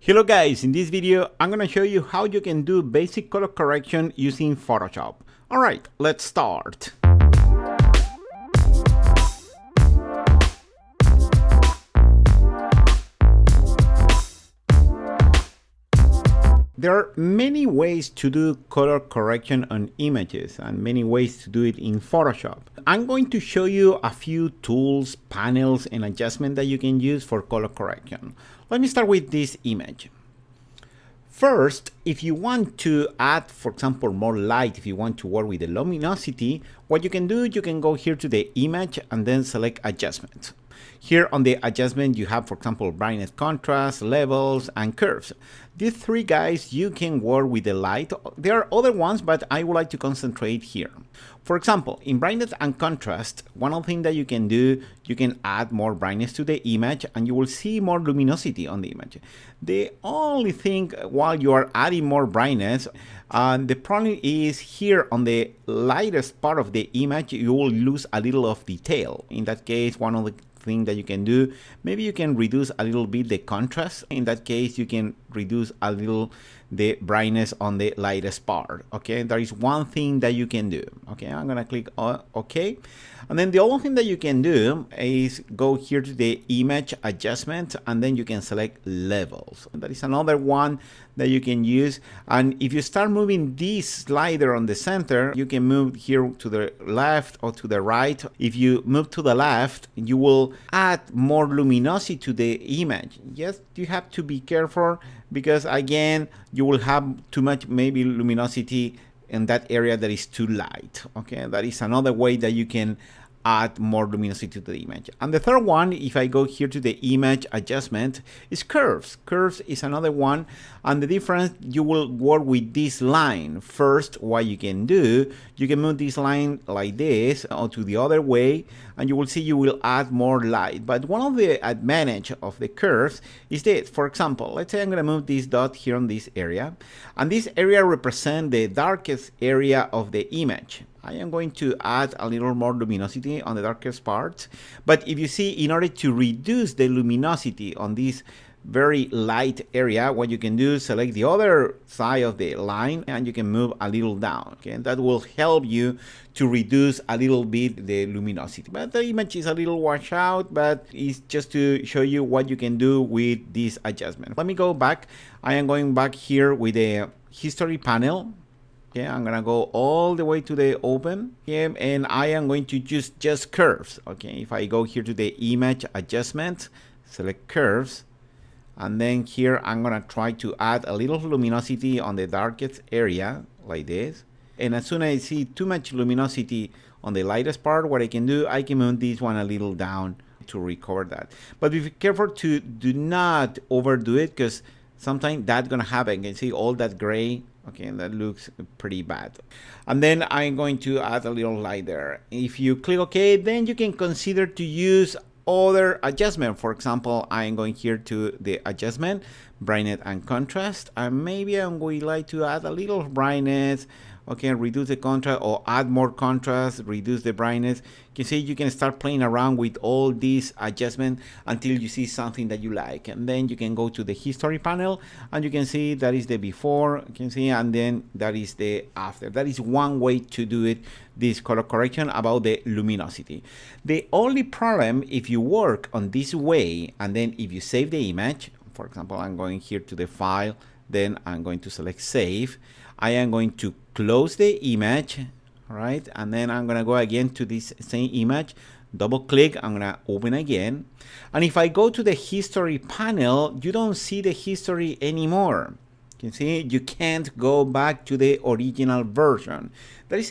Hello guys, in this video I'm gonna show you how you can do basic color correction using Photoshop. Alright, let's start. There are many ways to do color correction on images and many ways to do it in Photoshop. I'm going to show you a few tools, panels, and adjustments that you can use for color correction. Let me start with this image. First, if you want to add, for example, more light, if you want to work with the luminosity, what you can do, you can go here to the image and then select adjustment. Here on the adjustment, you have, for example, brightness, contrast, levels, and curves. These three guys, you can work with the light. There are other ones, but I would like to concentrate here. For example, in brightness and contrast, one of the things that you can do, you can add more brightness to the image and you will see more luminosity on the image. The only thing while you are adding more brightness, the problem is here on the lightest part of the image, you will lose a little of detail. In that case, one of the thing that you can do, maybe you can reduce a little bit the contrast. In that case, you can reduce a little the brightness on the lightest part. Okay, there is one thing that you can do. Okay, I'm gonna click on OK, and then the other thing that you can do is go here to the image adjustment and then you can select levels. That is another one that you can use. And if you start moving this slider on the center, you can move here to the left or to the right. If you move to the left, you will add more luminosity to the image. Yes, you have to be careful because again, you will have too much maybe luminosity in that area that is too light. Okay, that is another way that you can add more luminosity to the image. And the third one, if I go here to the image adjustment, is curves. Curves is another one, and the difference, you will work with this line. First, what you can do, you can move this line like this or to the other way, and you will see you will add more light. But one of the advantage of the curves is this. For example, let's say I'm gonna move this dot here on this area, and this area represents the darkest area of the image. I am going to add a little more luminosity on the darkest part. But if you see, in order to reduce the luminosity on this very light area, what you can do is select the other side of the line and you can move a little down. Okay, and that will help you to reduce a little bit the luminosity. But the image is a little washed out, but it's just to show you what you can do with this adjustment. Let me go back. I am going back here with the history panel. Okay, I'm gonna go all the way to the open, okay, and I am going to choose just curves. Okay, if I go here to the image adjustment, select curves, and then here I'm gonna try to add a little luminosity on the darkest area like this. And as soon as I see too much luminosity on the lightest part, what I can do, I can move this one a little down to recover that. But be careful to do not overdo it, because sometimes that's gonna happen. You can see all that gray. Okay, and that looks pretty bad. And then I'm going to add a little light there. If you click OK, then you can consider to use other adjustment. For example, I'm going here to the adjustment, brightness and contrast, and maybe I'm going to like to add a little brightness. Okay, reduce the contrast or add more contrast, reduce the brightness. You can see you can start playing around with all these adjustments until you see something that you like. And then you can go to the history panel and you can see that is the before, you can see, and then that is the after. That is one way to do it, this color correction about the luminosity. The only problem if you work on this way and then if you save the image, for example, I'm going here to the file, then I'm going to select save. I am going to close the image, right? And then I'm gonna go again to this same image, double click, I'm gonna open again. And if I go to the history panel, you don't see the history anymore. You can see you can't go back to the original version. That is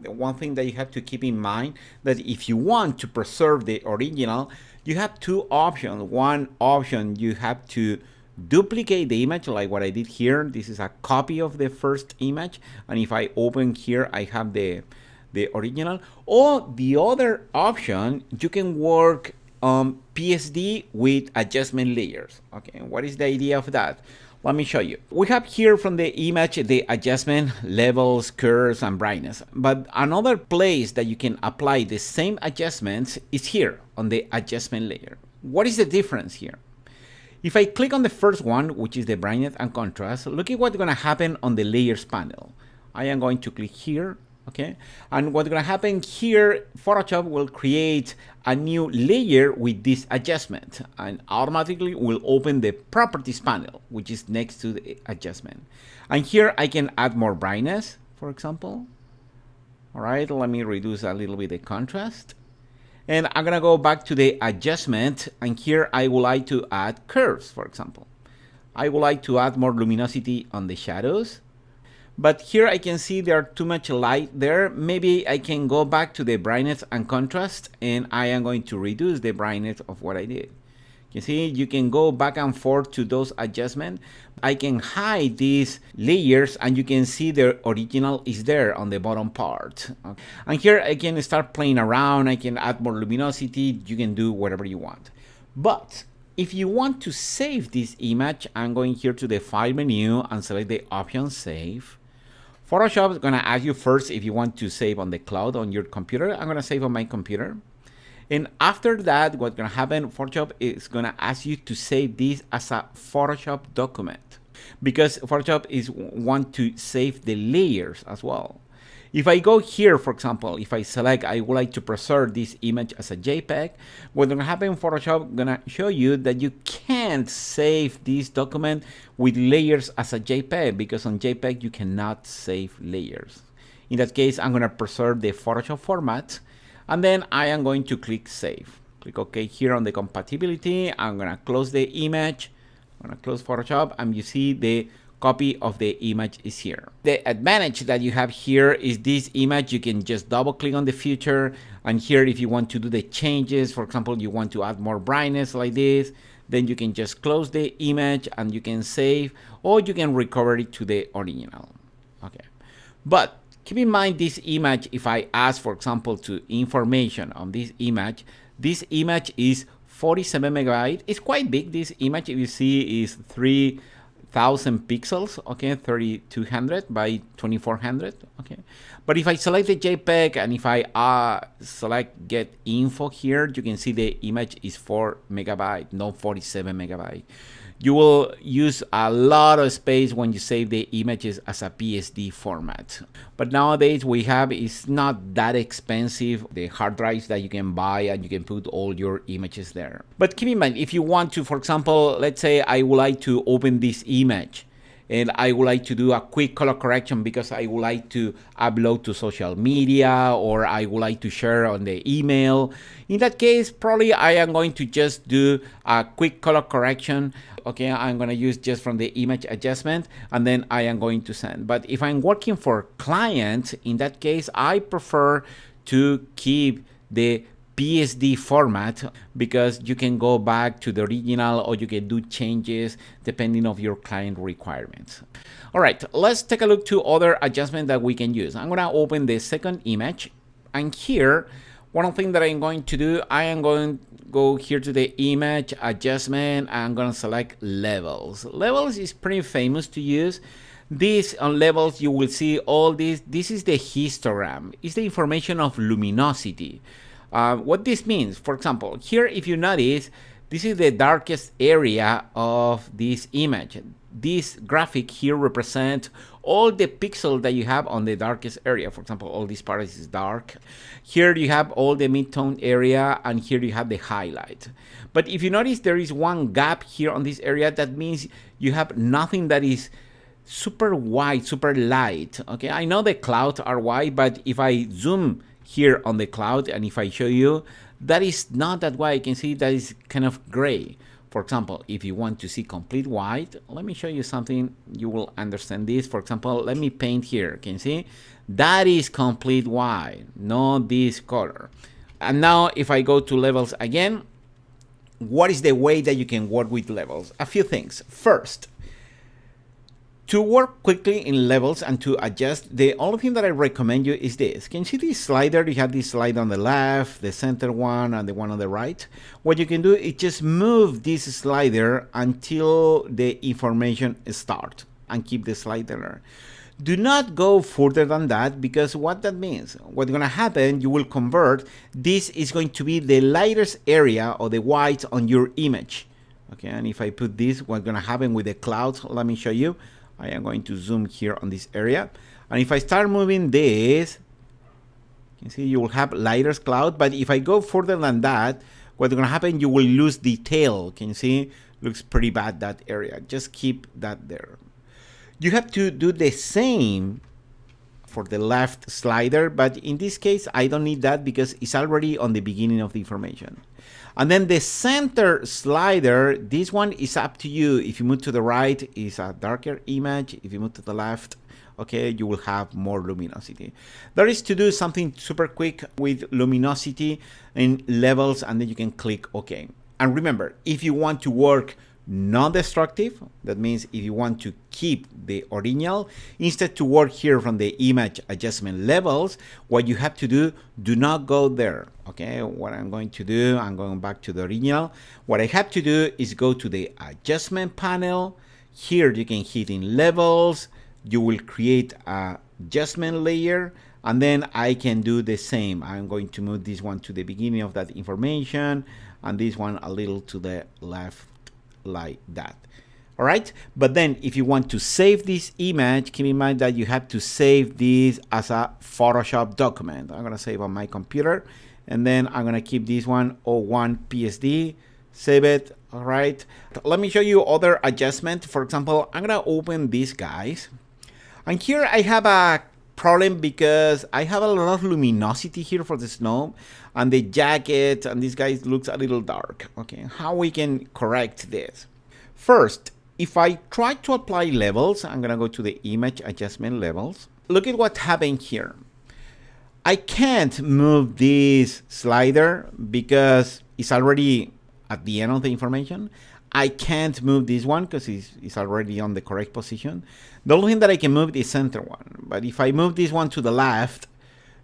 one thing that you have to keep in mind, that if you want to preserve the original, you have two options. One option, you have to duplicate the image like what I did here. This is a copy of the first image, and if I open here I have the original. Or the other option, you can work on Ph.D with adjustment layers. Okay, what is the idea of that? Let me show you. We have here from the image the adjustment, levels, curves, and brightness. But another place that you can apply the same adjustments is here on the adjustment layer. What is the difference here? If I click on the first one, which is the brightness and contrast, look at what's going to happen on the layers panel. I am going to click here, okay? And what's going to happen here, Photoshop will create a new layer with this adjustment and automatically will open the properties panel, which is next to the adjustment. And here I can add more brightness, for example. All right, let me reduce a little bit the contrast. And I'm gonna go back to the adjustment, and here I would like to add curves, for example. I would like to add more luminosity on the shadows, but here I can see there are too much light there. Maybe I can go back to the brightness and contrast, and I am going to reduce the brightness of what I did. You see, you can go back and forth to those adjustments. I can hide these layers and you can see the original is there on the bottom part. Okay. And here I can start playing around. I can add more luminosity. You can do whatever you want. But if you want to save this image, I'm going here to the File menu and select the option Save. Photoshop is going to ask you first if you want to save on the cloud on your computer. I'm going to save on my computer. And after that, what's going to happen, Photoshop is going to ask you to save this as a Photoshop document, because Photoshop is want to save the layers as well. If I go here, for example, if I select, I would like to preserve this image as a JPEG, what's going to happen, Photoshop is going to show you that you can't save this document with layers as a JPEG, because on JPEG you cannot save layers. In that case, I'm going to preserve the Photoshop format. And then I am going to click Save. Click OK here on the compatibility. I'm going to close the image. I'm going to close Photoshop, and you see the copy of the image is here. The advantage that you have here is this image, you can just double click on the feature. And here, if you want to do the changes, for example, you want to add more brightness like this, then you can just close the image and you can save, or you can recover it to the original. Okay. But keep in mind this image, if I ask, for example, to information on this image is 47 megabytes. It's quite big. This image, if you see, is 3,000 pixels, okay, 3200 by 2400, okay. But if I select the JPEG and if I select get info here, you can see the image is 4 megabytes, not 47 megabytes. You will use a lot of space when you save the images as a Ph.D. format. But nowadays we have, it's not that expensive, the hard drives that you can buy, and you can put all your images there. But keep in mind, if you want to, for example, let's say I would like to open this image and I would like to do a quick color correction because I would like to upload to social media, or I would like to share on the email. In that case, probably I am going to just do a quick color correction. Okay, I'm going to use just from the image adjustment, and then I am going to send. But if I'm working for clients, in that case, I prefer to keep the PSD format, because you can go back to the original or you can do changes depending on your client requirements. All right, let's take a look to other adjustments that we can use. I'm going to open the second image, and here, one thing that I'm going to do, I am going to go here to the image adjustment. I'm going to select levels. Levels is pretty famous to use. This on levels, you will see all this. This is the histogram. It's the information of luminosity. What this means, for example, here, if you notice, this is the darkest area of this image. This graphic here represents all the pixels that you have on the darkest area. For example, all this part is dark. Here you have all the mid-tone area, and here you have the highlight. But if you notice, there is one gap here on this area. That means you have nothing that is super white, super light. Okay, I know the clouds are white, but if I zoom here on the cloud and if I show you, that is not that white. You can see that is kind of gray. For example, if you want to see complete white, let me show you something, you will understand this. For example, let me paint here. Can you see? That is complete white, not this color. And now if I go to levels again, what is the way that you can work with levels? A few things. First, to work quickly in levels and to adjust, the only thing that I recommend you is this. Can you see this slider? You have this slide on the left, the center one, and the one on the right. What you can do is just move this slider until the information starts and keep the slider there. Do not go further than that, because what that means, what's going to happen, you will convert, this is going to be the lightest area or the white on your image. Okay, and if I put this, what's gonna happen with the clouds, let me show you. I am going to zoom here on this area. And if I start moving this, you can see you will have lighter cloud, but if I go further than that, what's gonna happen, you will lose detail. Can you see? Looks pretty bad, that area. Just keep that there. You have to do the same for the left slider, but in this case, I don't need that because it's already on the beginning of the information. And then the center slider, this one is up to you. If you move to the right, it's a darker image. If you move to the left, okay, you will have more luminosity. There is to do something super quick with luminosity and levels, and then you can click OK. And remember, if you want to work non-destructive, that means if you want to keep the original, instead to work here from the image adjustment levels, what you have to do not go there. Okay, what I'm going to do, I'm going back to the original. What I have to do is go to the adjustment panel. Here you can hit in levels. You will create a adjustment layer, and then I can do the same. I'm going to move this one to the beginning of that information, and this one a little to the left, like that. All right, but then if you want to save this image, keep in mind that you have to save this as a Photoshop document. I'm going to save on my computer, and then I'm going to keep this one 01 Ph.D. Save it. All right, let me show you other adjustment. For example, I'm going to open these guys, and here I have a problem because I have a lot of luminosity here for the snow, and the jacket and this guy looks a little dark. Okay, how we can correct this? First, if I try to apply levels, I'm gonna go to the image adjustment levels. Look at what happened here. I can't move this slider because it's already at the end of the information. I can't move this one because it's already on the correct position. The only thing that I can move is center one. But if I move this one to the left,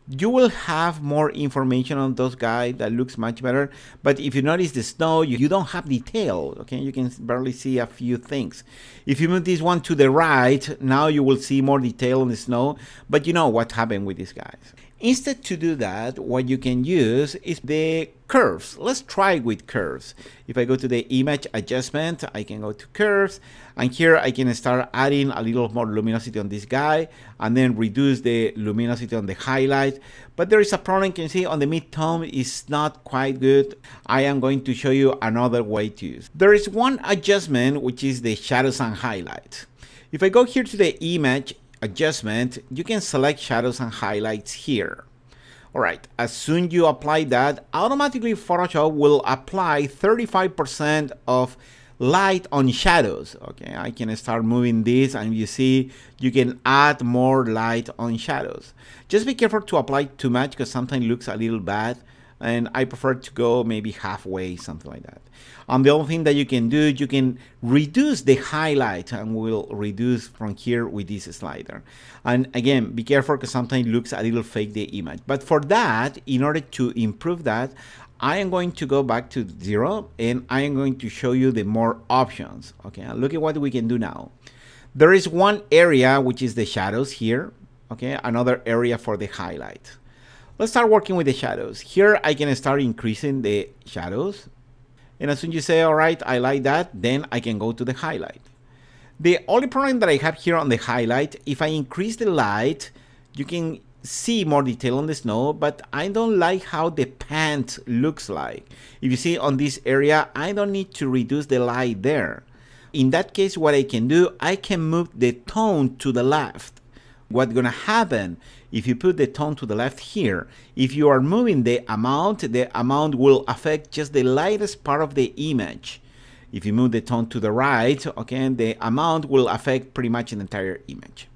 you will have more information on those guys that looks much better. But if you notice the snow, you don't have detail. Okay, you can barely see a few things. If you move this one to the right, now you will see more detail on the snow. But you know what happened with these guys. Instead to do that, what you can use is the curves. Let's try with curves. If I go to the image adjustment, I can go to curves, and here I can start adding a little more luminosity on this guy, and then reduce the luminosity on the highlight. But there is a problem. You can see on the mid-tone is not quite good. I am going to show you another way to use. There is one adjustment, which is the shadows and highlights. If I go here to the image adjustment, you can select shadows and highlights here. All right, as soon as you apply that, automatically Photoshop will apply 35% of light on shadows. Okay, I can start moving this, and you see you can add more light on shadows. Just be careful to apply too much because sometimes it looks a little bad, and I prefer to go maybe halfway, something like that. The other thing that you can do, you can reduce the highlight, and we'll reduce from here with this slider. And again, be careful because sometimes it looks a little fake, the image. But for that, in order to improve that, I am going to go back to 0, and I am going to show you the more options. Okay, look at what we can do now. There is one area which is the shadows here. Okay, another area for the highlight. Let's start working with the shadows. Here I can start increasing the shadows. And as soon as you say, all right, I like that, then I can go to the highlight. The only problem that I have here on the highlight, if I increase the light, you can see more detail on the snow, but I don't like how the pant looks like. If you see on this area, I don't need to reduce the light there. In that case, what I can do, I can move the tone to the left. What's gonna happen if you put the tone to the left here? If you are moving the amount will affect just the lightest part of the image. If you move the tone to the right, okay, the amount will affect pretty much the entire image.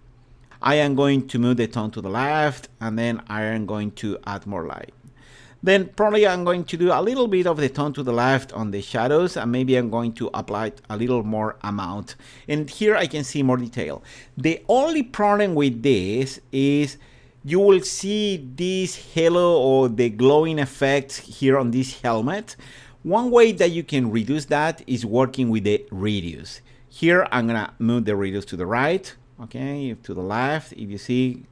I am going to move the tone to the left, and then I am going to add more light. Then probably I'm going to do a little bit of the tone to the left on the shadows, and maybe I'm going to apply a little more amount. And here I can see more detail. The only problem with this is you will see this halo or the glowing effect here on this helmet. One way that you can reduce that is working with the radius. Here I'm gonna move the radius to the right, okay, to the left. If you see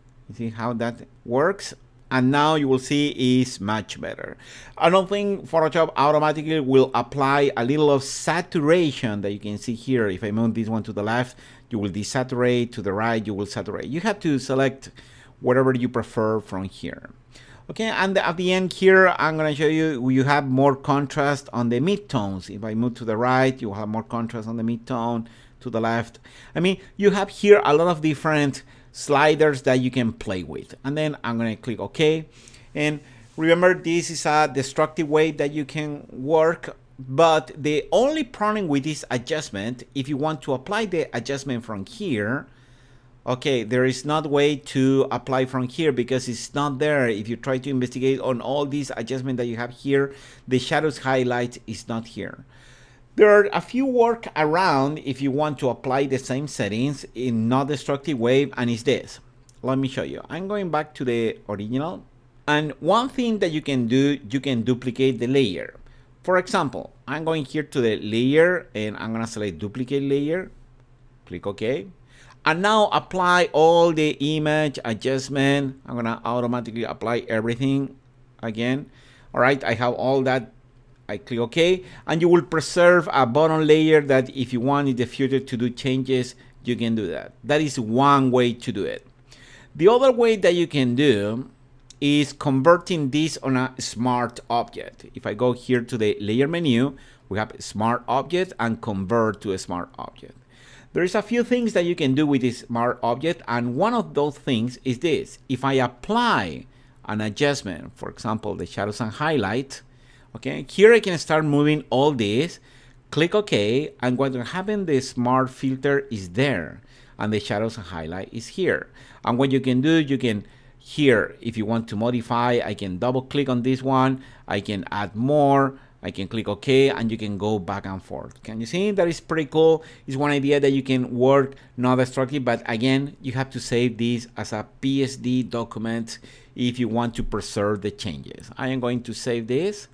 how that works. and now you will see is much better. I don't think Photoshop automatically will apply a little of saturation that you can see here. If I move this one to the left, you will desaturate, to the right you will saturate. You have to select whatever you prefer from here. Okay, and at the end here, I'm going to show you, you have more contrast on the midtones. If I move to the right, you will have more contrast on the midtone, to the left. I mean, you have here a lot of different sliders that you can play with. And then I'm going to click OK. And remember, this is a destructive way that you can work. But the only problem with this adjustment, if you want to apply the adjustment from here, okay, there is not a way to apply from here because it's not there. If you try to investigate on all these adjustments that you have here, the shadows highlight is not here. There are a few work around if you want to apply the same settings in not destructive way, and it's this. Let me show you. I'm going back to the original. And one thing that you can do, you can duplicate the layer. For example, I'm going here to the layer and I'm going to select duplicate layer. Click OK. And now apply all the image adjustment. I'm gonna automatically apply everything again. All right, I have all that. I click OK, and you will preserve a bottom layer that if you want in the future to do changes, you can do that. That is one way to do it. The other way that you can do is converting this on a smart object. If I go here to the layer menu, we have smart object and convert to a smart object. There is a few things that you can do with this smart object, and one of those things is this. If I apply an adjustment, for example, the shadows and highlight, okay, here I can start moving all this, click OK, and what will happen, the smart filter is there, and the shadows and highlight is here. And what you can do, you can here, if you want to modify, I can double click on this one, I can add more, I can click OK, and you can go back and forth. Can you see? That is pretty cool. It's one idea that you can work not destructive, but again, you have to save this as a Ph.D. document if you want to preserve the changes. I am going to save this.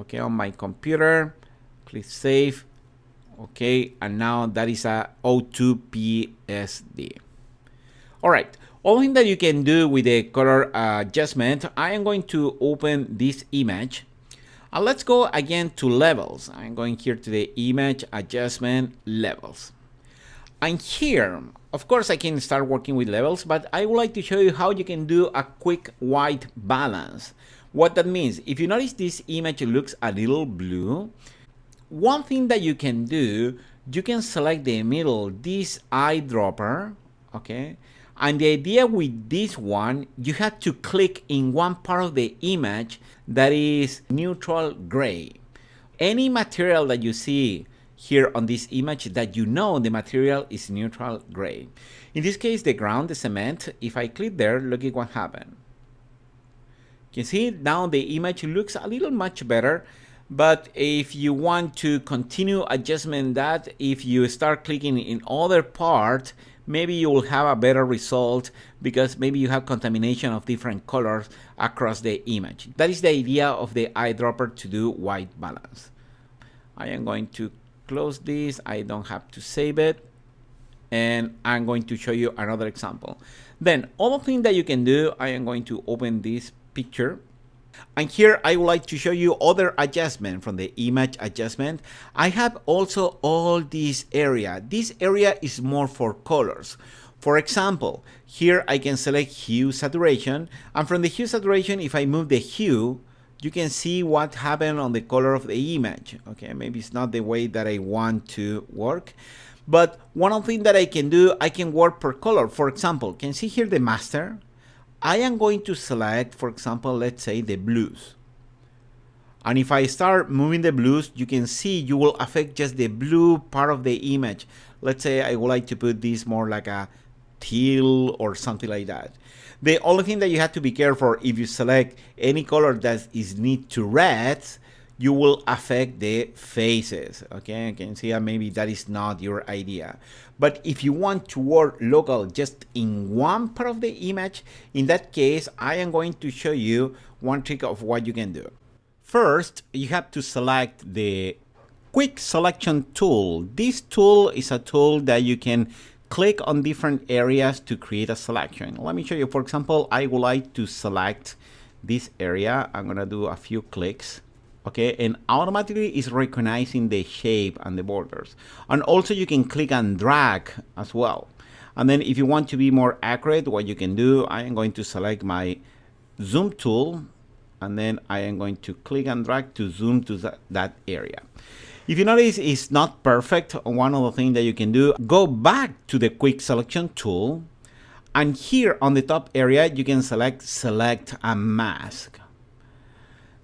Okay, on my computer, click save. Okay, and now that is a O2 Ph.D. All right. All thing that you can do with the color adjustment, I am going to open this image. And let's go again to levels. I'm going here to the image adjustment levels. And here, of course, I can start working with levels, but I would like to show you how you can do a quick white balance. What that means, if you notice this image looks a little blue, one thing that you can do, you can select the middle, this eyedropper, okay? And the idea with this one, you have to click in one part of the image that is neutral gray. Any material that you see here on this image that you know the material is neutral gray. In this case, the ground, the cement, if I click there, look at what happened. You can see now the image looks a little much better. But if you want to continue adjustment that, if you start clicking in other part, maybe you will have a better result because maybe you have contamination of different colors across the image. That is the idea of the eyedropper, to do white balance. I am going to close this. I don't have to save it. And I'm going to show you another example. Then other thing that you can do, I am going to open this picture. And here I would like to show you other adjustment from the image adjustment. I have also all this area. This area is more for colors. For example, here I can select hue saturation, and from the hue saturation, if I move the hue, you can see what happened on the color of the image. Okay, maybe it's not the way that I want to work. But one of the things that I can do, I can work per color. For example, can you see here the master? I am going to select, for example, let's say the blues. And if I start moving the blues, you can see you will affect just the blue part of the image. Let's say I would like to put this more like a teal or something like that. The only thing that you have to be careful, if you select any color that is need to red, you will affect the faces. Okay, you can see maybe that is not your idea. But if you want to work local just in one part of the image, in that case, I am going to show you one trick of what you can do. First, you have to select the quick selection tool. This tool is a tool that you can click on different areas to create a selection. Let me show you. For example, I would like to select this area. I'm gonna do a few clicks. Okay, and automatically it's recognizing the shape and the borders. And also you can click and drag as well. And then if you want to be more accurate, what you can do, I am going to select my zoom tool, and then I am going to click and drag to zoom to that area. If you notice it's not perfect, one of the things that you can do, go back to the quick selection tool, and here on the top area you can select a mask.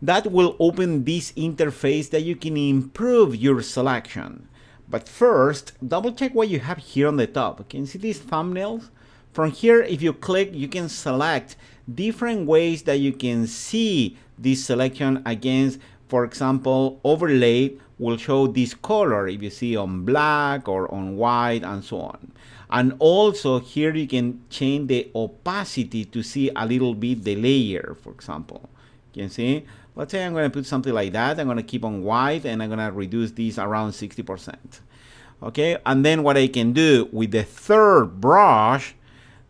That will open this interface that you can improve your selection. But first, double check what you have here on the top. Can you see these thumbnails? From here, if you click, you can select different ways that you can see this selection against. For example, overlay will show this color if you see on black or on white and so on. And also here you can change the opacity to see a little bit the layer, for example. You can see, let's say I'm going to put something like that. I'm going to keep on white and I'm going to reduce this around 60%. Okay, and then what I can do with the third brush,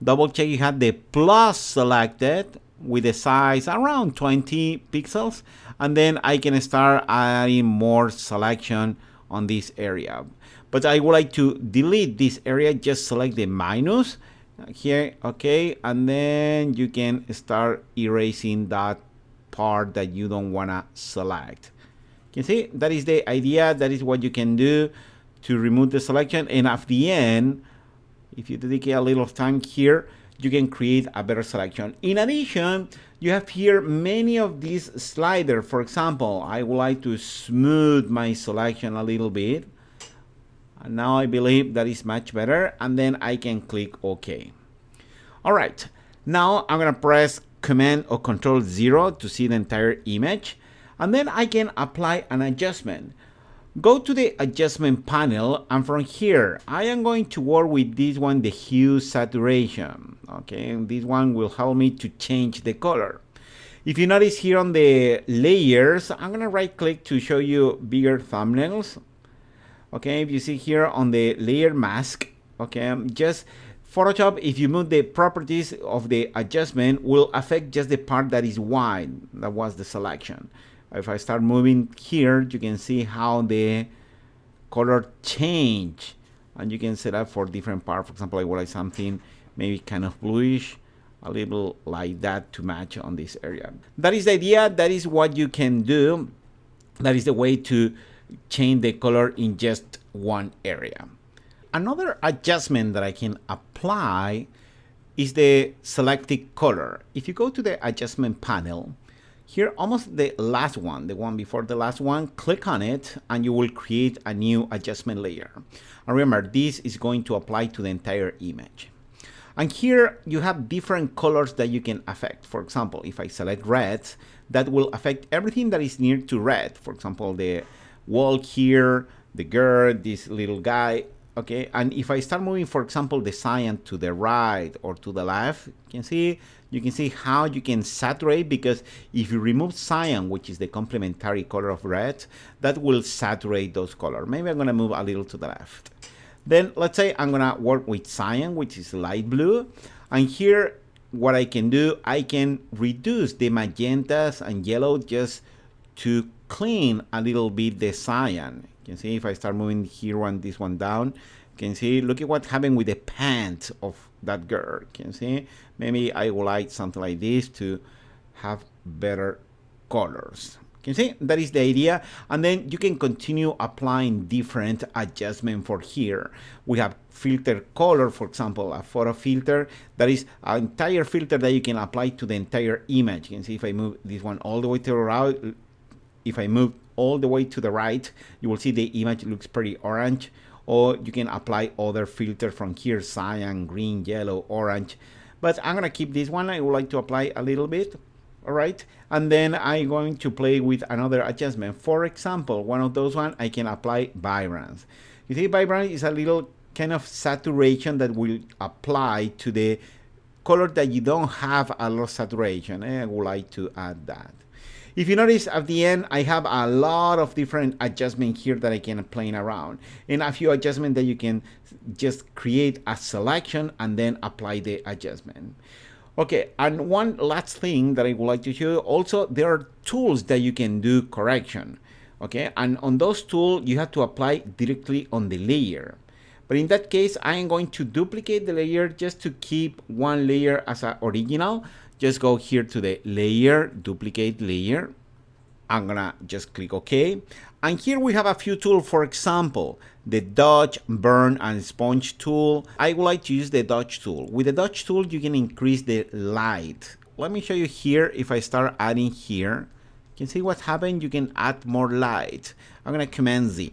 double check you have the plus selected with the size around 20 pixels, and then I can start adding more selection on this area. But I would like to delete this area, just select the minus here, okay, and then you can start erasing that part that you don't want to select. You can see that is the idea. That is what you can do to remove the selection, and at the end, if you dedicate a little time here, you can create a better selection. In addition, you have here many of these sliders. For example, I would like to smooth my selection a little bit, and now I believe that is much better, and then I can click OK. All right, now I'm gonna press Command or Control 0 to see the entire image, and then I can apply an adjustment. Go to the adjustment panel, and from here I am going to work with this one, the hue saturation. Okay, and this one will help me to change the color. If you notice here on the layers, I'm gonna right click to show you bigger thumbnails. Okay, if you see here on the layer mask, okay, just Photoshop, if you move the properties of the adjustment, will affect just the part that is wide. That was the selection. If I start moving here, you can see how the color change, and you can set up for different parts. For example, I would like something maybe kind of bluish, a little like that to match on this area. That is the idea. That is what you can do. That is the way to change the color in just one area. Another adjustment that I can apply is the selected color. If you go to the adjustment panel, here, almost the last one, the one before the last one, click on it and you will create a new adjustment layer. And remember, this is going to apply to the entire image. And here you have different colors that you can affect. For example, if I select red, that will affect everything that is near to red. For example, the wall here, the girl, this little guy. Okay, and if I start moving, for example, the cyan to the right or to the left, you can see how you can saturate, because if you remove cyan, which is the complementary color of red, that will saturate those colors. Maybe I'm gonna move a little to the left. Then let's say I'm gonna work with cyan, which is light blue, and here what I can do, I can reduce the magentas and yellow just to clean a little bit the cyan. You can see if I start moving here and this one down, you can see, look at what happened with the pants of that girl. You can see, maybe I would like something like this to have better colors. You can see, that is the idea. And then you can continue applying different adjustments for here. We have filter color, for example, a photo filter. That is an entire filter that you can apply to the entire image. You can see if I move this one all the way to the right, if I move all the way to the right, you will see the image looks pretty orange. Or you can apply other filters from here, cyan, green, yellow, orange. But I'm gonna keep this one. I would like to apply a little bit. All right, and then I'm going to play with another adjustment. For example, one of those one, I can apply vibrance. You see, vibrance is a little kind of saturation that will apply to the color that you don't have a lot of saturation. I would like to add that. If you notice at the end, I have a lot of different adjustments here that I can play around, and a few adjustments that you can just create a selection and then apply the adjustment. Okay, and one last thing that I would like to show you, also there are tools that you can do correction. Okay, and on those tools you have to apply directly on the layer. But in that case, I am going to duplicate the layer just to keep one layer as an original. Just go here to the layer, duplicate layer. I'm gonna just click OK. And here we have a few tools. For example, the dodge, burn, and sponge tool. I would like to use the dodge tool. With the dodge tool, you can increase the light. Let me show you here. If I start adding here, you can see what happened. You can add more light. I'm gonna Command Z.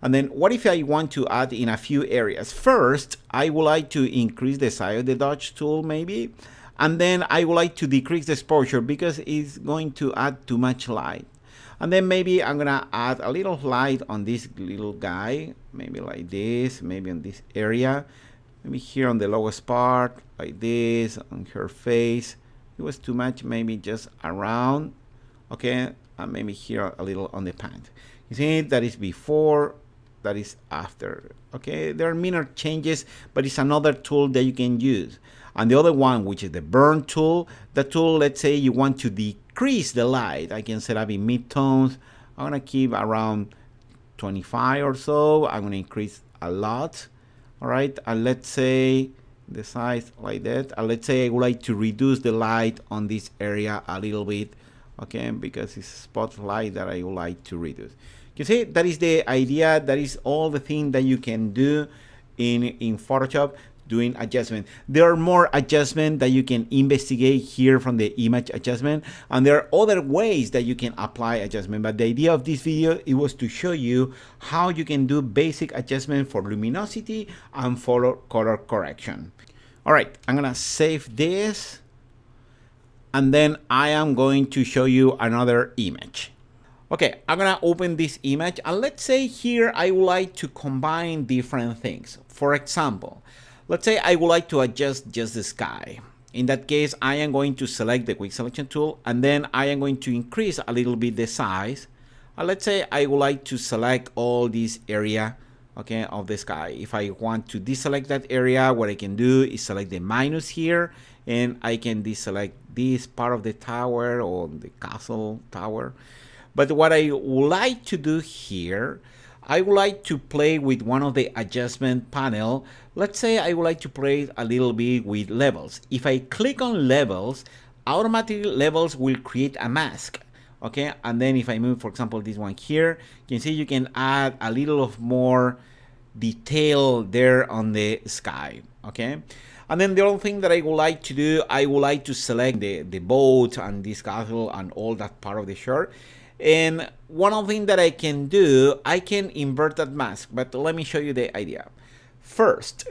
And then what if I want to add in a few areas? First, I would like to increase the size of the dodge tool maybe. And then I would like to decrease the exposure because it's going to add too much light. And then maybe I'm gonna add a little light on this little guy, maybe like this, maybe on this area, maybe here on the lowest part, like this, on her face. It was too much, maybe just around, okay, and maybe here a little on the pant. You see, that is before, that is after. Okay, there are minor changes, but it's another tool that you can use. And the other one, which is the burn tool, the tool, let's say you want to decrease the light. I can set up in mid-tones. I'm gonna keep around 25 or so. I'm gonna increase a lot. All right, and let's say the size like that. And let's say I would like to reduce the light on this area a little bit, okay, because it's spotlight that I would like to reduce. You see, that is the idea. That is all the thing that you can do in Photoshop, doing adjustment. There are more adjustments that you can investigate here from the image adjustment, and there are other ways that you can apply adjustment. But the idea of this video, it was to show you how you can do basic adjustment for luminosity and for color correction. All right, I'm gonna save this, and then I am going to show you another image. Okay, I'm gonna open this image, and let's say here I would like to combine different things. For example, let's say I would like to adjust just the sky. In that case, I am going to select the quick selection tool, and then I am going to increase a little bit the size. And let's say I would like to select all this area, okay, of the sky. If I want to deselect that area, what I can do is select the minus here, and I can deselect this part of the tower or the castle tower. But what I would like to do here, I would like to play with one of the adjustment panel. Let's say I would like to play a little bit with levels. If I click on levels, automatically levels will create a mask. Okay, and then if I move, for example, this one here, you can see you can add a little of more detail there on the sky. Okay, and then the other thing that I would like to do, I would like to select the boat and this castle and all that part of the shore. And one of the things that I can do, I can invert that mask, but let me show you the idea. First,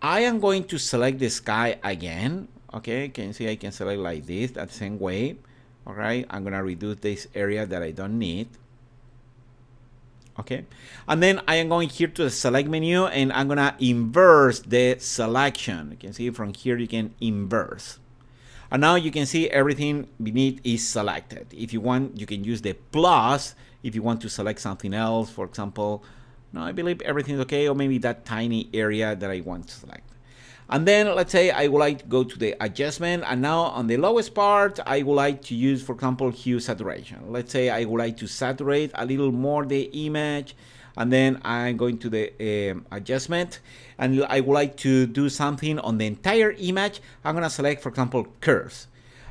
I am going to select the sky again. Okay, can you see I can select like this, that same way. All right, I'm gonna reduce this area that I don't need. Okay, and then I am going here to the select menu, and I'm gonna inverse the selection. You can see from here you can inverse. And now you can see everything beneath is selected. If you want, you can use the plus if you want to select something else. For example, no, I believe everything's okay, or maybe that tiny area that I want to select. And then let's say I would like to go to the adjustment, and now on the lowest part, I would like to use, for example, hue saturation. Let's say I would like to saturate a little more the image, and then I'm going to the adjustment, and I would like to do something on the entire image. I'm gonna select, for example, curves.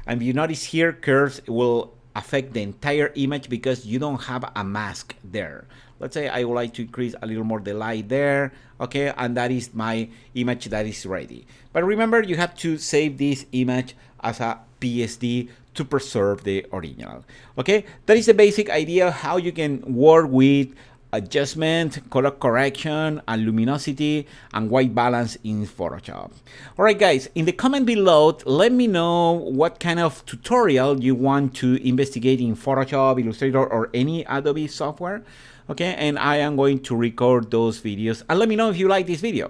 And you notice here, curves will affect the entire image because you don't have a mask there. Let's say I would like to increase a little more the light there, okay, and that is my image that is ready. But remember, you have to save this image as a Ph.D. to preserve the original, okay? That is the basic idea how you can work with adjustment, color correction, and luminosity, and white balance in Photoshop. All right, guys, in the comment below, let me know what kind of tutorial you want to investigate in Photoshop, Illustrator, or any Adobe software. Okay, and I am going to record those videos, and let me know if you like this video.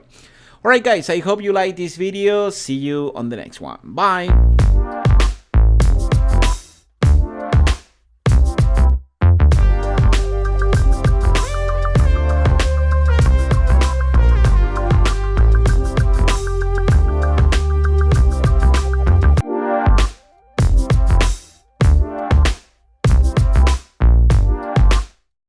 All right, guys, I hope you like this video. See you on the next one. Bye.